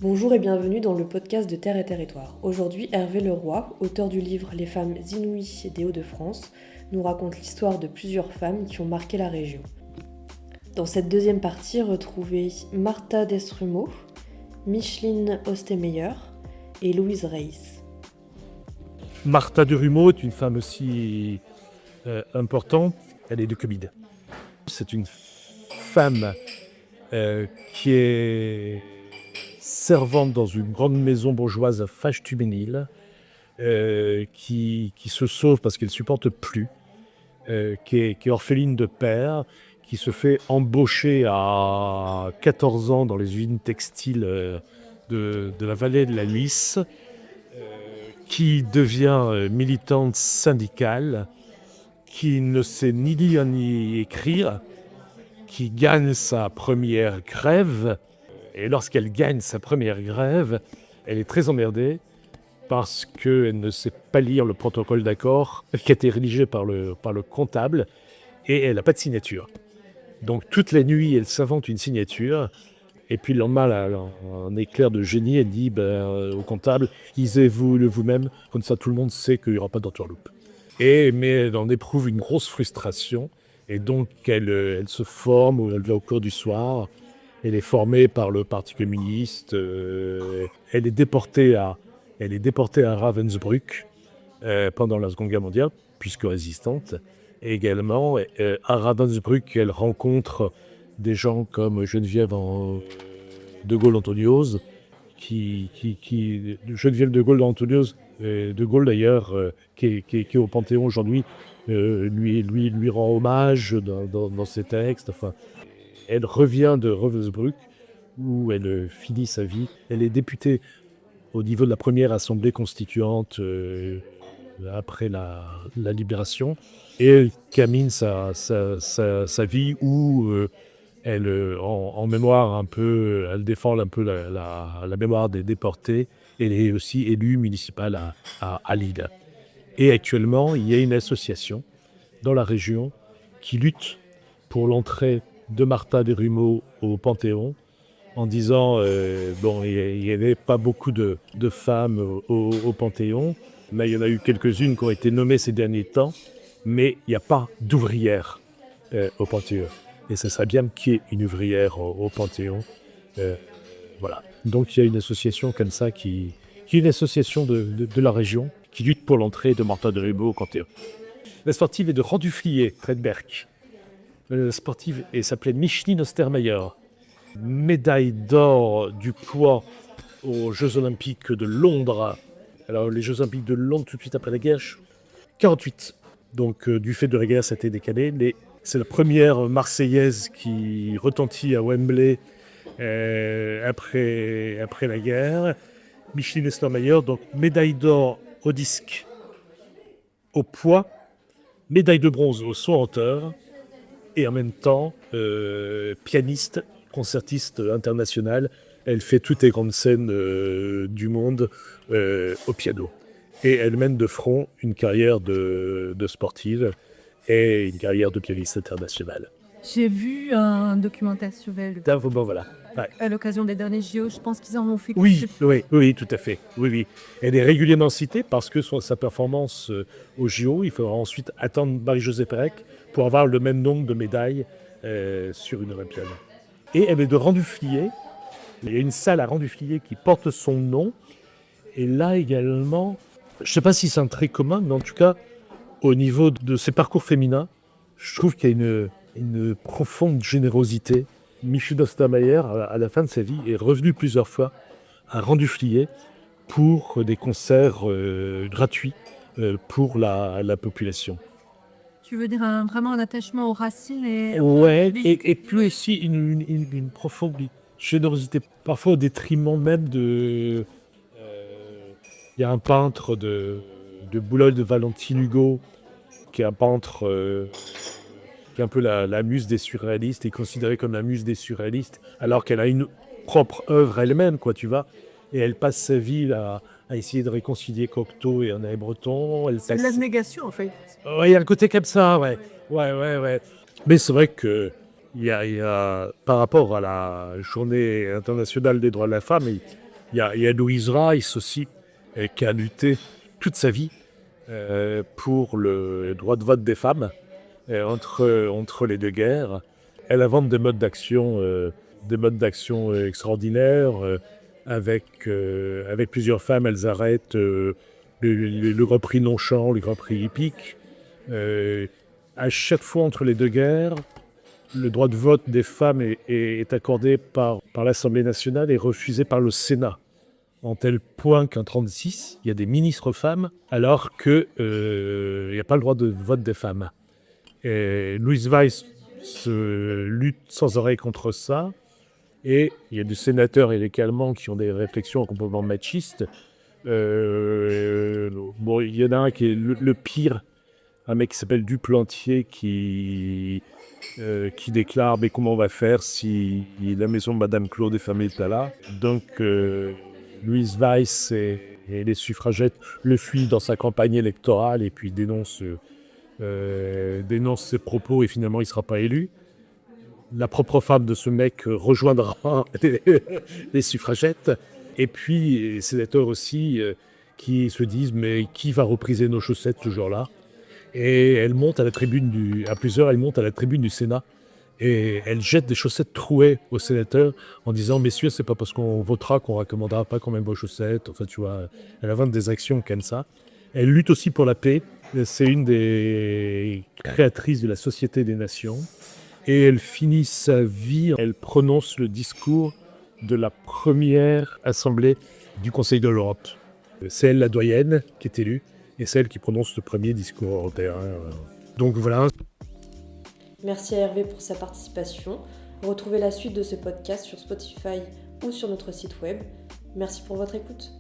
Bonjour et bienvenue dans le podcast de Terre et Territoire. Aujourd'hui, Hervé Leroy, auteur du livre Les femmes inouïes des Hauts-de-France, nous raconte l'histoire de plusieurs femmes qui ont marqué la région. Dans cette deuxième partie, retrouvez Martha Desrumaux, Micheline Ostermeyer et Louise Reiss. Martha Desrumaux est une femme aussi importante, elle est de Comines. C'est une femme qui est servante dans une grande maison bourgeoise à Fâche-Tuménil, qui se sauve parce qu'elle ne supporte plus, qui est orpheline de père, qui se fait embaucher à 14 ans dans les usines textiles de la vallée de la Luisse, qui devient militante syndicale, qui ne sait ni lire ni écrire, qui gagne sa première grève. Et lorsqu'elle gagne sa première grève, elle est très emmerdée parce qu'elle ne sait pas lire le protocole d'accord qui a été rédigé par le comptable et elle n'a pas de signature. Donc toute la nuit, elle s'invente une signature et puis le lendemain, un éclair de génie, elle dit au comptable, lisez-vous vous-même, comme ça tout le monde sait qu'il n'y aura pas d'entourloupe. Mais elle en éprouve une grosse frustration et donc elle se forme, ou elle va au cours du soir. Elle est formée par le Parti communiste. Elle est déportée à Ravensbrück pendant la Seconde Guerre mondiale, puisque résistante. Et également, à Ravensbrück, elle rencontre des gens comme Geneviève de Gaulle-Antonios, Geneviève de Gaulle-Antonios, de Gaulle d'ailleurs, qui est au Panthéon aujourd'hui, lui rend hommage dans ses textes. Enfin, elle revient de Ravensbrück, où elle finit sa vie. Elle est députée au niveau de la première assemblée constituante après la libération. Et elle camine sa vie où elle, en mémoire un peu, elle défend un peu la mémoire des déportés. Elle est aussi élue municipale à Lille. Et actuellement, il y a une association dans la région qui lutte pour l'entrée de Martha Desrumaux au Panthéon, en disant il n'y avait pas beaucoup de femmes au Panthéon, mais il y en a eu quelques-unes qui ont été nommées ces derniers temps, mais il n'y a pas d'ouvrières au Panthéon. Et ce serait bien qu'il y ait une ouvrière au Panthéon. Voilà. Donc il y a une association comme ça qui est une association de la région qui lutte pour l'entrée de Martha Desrumaux au Panthéon. La sportive est de Randuflier, près de Berck. La sportive s'appelait Micheline Ostermeyer. Médaille d'or du poids aux Jeux Olympiques de Londres. Alors les Jeux Olympiques de Londres tout de suite après la guerre, 48. Donc du fait de la guerre, ça a été décalé. Mais c'est la première Marseillaise qui retentit à Wembley après la guerre. Micheline Ostermeyer, donc médaille d'or au disque, au poids, médaille de bronze au saut en hauteur, et en même temps pianiste, concertiste internationale. Elle fait toutes les grandes scènes du monde au piano. Et elle mène de front une carrière de sportive et une carrière de pianiste internationale. J'ai vu un documentaire sur elle Bon, voilà. Ouais. à l'occasion des derniers JO. Je pense qu'ils en ont fait Oui, tout à fait. Oui. Elle est régulièrement citée parce que sa performance au JO, il faudra ensuite attendre Marie-Josée Pérec pour avoir le même nombre de médailles sur une Olympiade. Et elle est de Randuflier. Il y a une salle à Randuflier qui porte son nom. Et là également, je ne sais pas si c'est un trait commun, mais en tout cas, au niveau de ses parcours féminins, je trouve qu'il y a une profonde générosité. Micheline Ostermeyer, à la fin de sa vie, est revenue plusieurs fois à Randuflier pour des concerts gratuits pour la population. Tu veux dire vraiment un attachement aux racines et puis aussi une profonde générosité, parfois au détriment même de... Il y a un peintre de Boulogne, de Valentine Hugo, qui est un peintre qui est un peu la muse des surréalistes, est considérée comme la muse des surréalistes, alors qu'elle a une propre œuvre elle-même, quoi, tu vois. Et elle passe sa vie à essayer de réconcilier Cocteau et André Breton. C'est de l'abnégation, en fait. Ouais, il y a le côté comme ça, ouais. Mais c'est vrai que il y a, par rapport à la Journée internationale des droits de la femme, Il y a Louise Rice aussi, qui a lutté toute sa vie pour le droit de vote des femmes entre les deux guerres. Elle invente des modes d'action extraordinaires. Avec plusieurs femmes, elles arrêtent le Grand Prix Longchamp, le Grand Prix hippique. À chaque fois entre les deux guerres, le droit de vote des femmes est accordé par l'Assemblée nationale et refusé par le Sénat. En tel point qu'en 1936, il y a des ministres femmes, alors qu'il n'y a pas le droit de vote des femmes. Et Louise Weiss se lutte sans arrêt contre ça. Et il y a des sénateurs et des Allemands qui ont des réflexions complètement machistes. Il y en a un qui est le pire, un mec qui s'appelle Duplantier qui déclare « Mais comment on va faire si la maison de Madame Claude est fermée là ?» Donc, Louise Weiss et les suffragettes le fuient dans sa campagne électorale et puis dénoncent ses propos et finalement il ne sera pas élu. La propre femme de ce mec rejoindra les suffragettes. Et puis, les sénateurs aussi qui se disent « Mais qui va repriser nos chaussettes ce jour-là ?» Et elle monte à la tribune à plusieurs, elle monte à la tribune du Sénat et elle jette des chaussettes trouées aux sénateurs en disant « Messieurs, c'est pas parce qu'on votera qu'on recommandera pas quand même vos chaussettes. » Enfin, tu vois, elle invente des actions comme ça. Elle lutte aussi pour la paix. C'est une des créatrices de la Société des Nations. Et elle finit sa vie, elle prononce le discours de la première assemblée du Conseil de l'Europe. C'est elle la doyenne qui est élue, et c'est elle qui prononce le premier discours européen. Donc voilà. Merci à Hervé pour sa participation. Retrouvez la suite de ce podcast sur Spotify ou sur notre site web. Merci pour votre écoute.